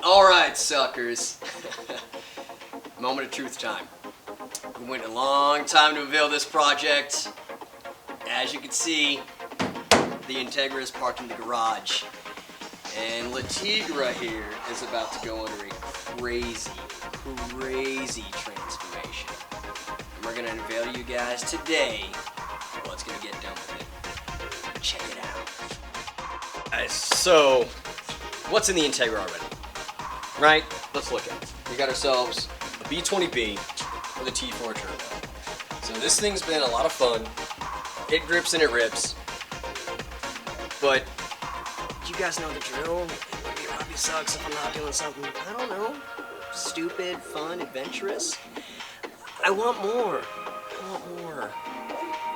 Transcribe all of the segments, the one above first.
Alright, suckers. Moment of truth time. We went a long time to unveil this project. As you can see, the Integra is parked in the garage. And Latigra here is about to go under a crazy transformation. And we're gonna unveil to you guys today what's gonna get done with it. Check it out. Alright, so what's in the Integra already? Right? Let's look at it. We got ourselves a B20B with a T4 turbo. So this thing's been a lot of fun. It grips and it rips. But you guys know the drill. Maybe it probably sucks if I'm not doing something, I don't know, stupid, fun, adventurous. I want more. I want more.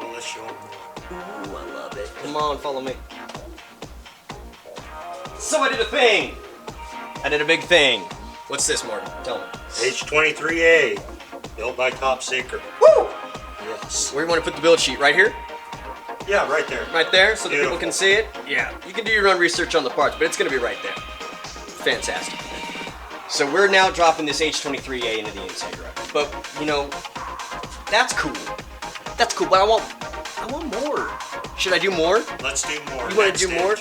Well, let's show them more. Ooh, I love it. Come on, follow me. So I did a thing. I did a big thing. What's this, Martin? Tell me. H23A, built by Top Secret. Woo! Yes. Where do you want to put the build sheet? Right here? Yeah, right there. Right there, so that Beautiful. people can see it? Yeah. You can do your own research on the parts, but it's going to be right there. Fantastic. So we're now dropping this H23A into the Integra. But, you know, that's cool. That's cool, but I want more. Should I do more? Let's do more. You want to do more?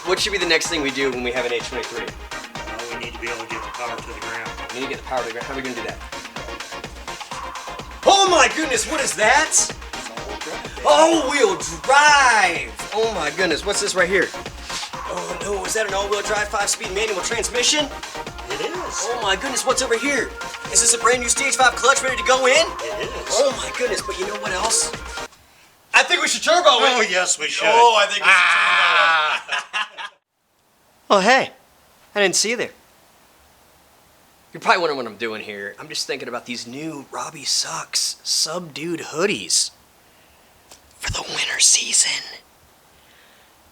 What should be the next thing we do when we have an H23? Well, we need to be able to get the power to the ground. We need to get the power to the ground. How are we going to do that? Oh my goodness, what is that? All-wheel drive! Oh my goodness, what's this right here? Oh no, is that an all-wheel drive 5-speed manual transmission? It is. Oh my goodness, what's over here? Is this a brand new Stage 5 clutch ready to go in? It is. Oh my goodness, but you know what else? I think we should turbo it! Oh, yes, we should. Oh, I think we should turbo it. Oh hey, I didn't see you there. You're probably wondering what I'm doing here. I'm just thinking about these new Robbie Sucks Subdued hoodies for the winter season.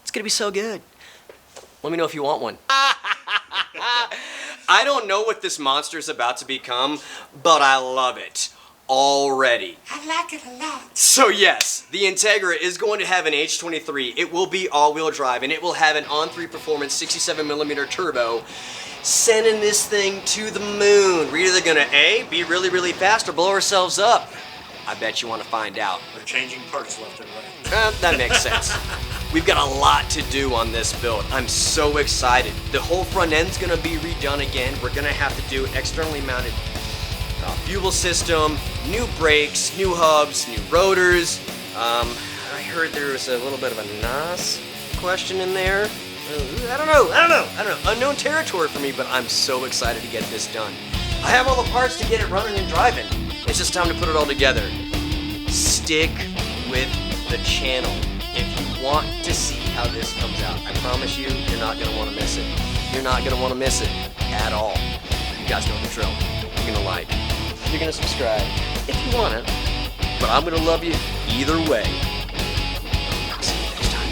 It's gonna be so good. Let me know if you want one. I don't know what this monster is about to become, but I love it already. I like it a lot. So yes, the Integra is going to have an H23. It will be all-wheel drive, and it will have an on-3 performance 67mm turbo, sending this thing to the moon. We're either gonna A, be really fast, or blow ourselves up. I bet you want to find out. They're changing parts left and right. That makes sense. We've got a lot to do on this build. I'm so excited. The whole front end's gonna be redone again. We're gonna have to do externally mounted fuel system, new brakes, new hubs, new rotors. I heard there was a little bit of a NOS question in there. I don't know. Unknown territory for me, but I'm so excited to get this done. I have all the parts to get it running and driving. It's just time to put it all together. Stick with the channel if you want to see how this comes out. I promise you, you're not going to want to miss it. You're not going to want to miss it at all. You guys know the drill. You're going to like. You're going to subscribe if you want it. But I'm going to love you either way. I'll see you next time.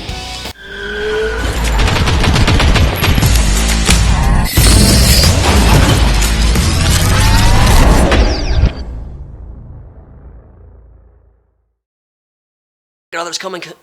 Others coming, God.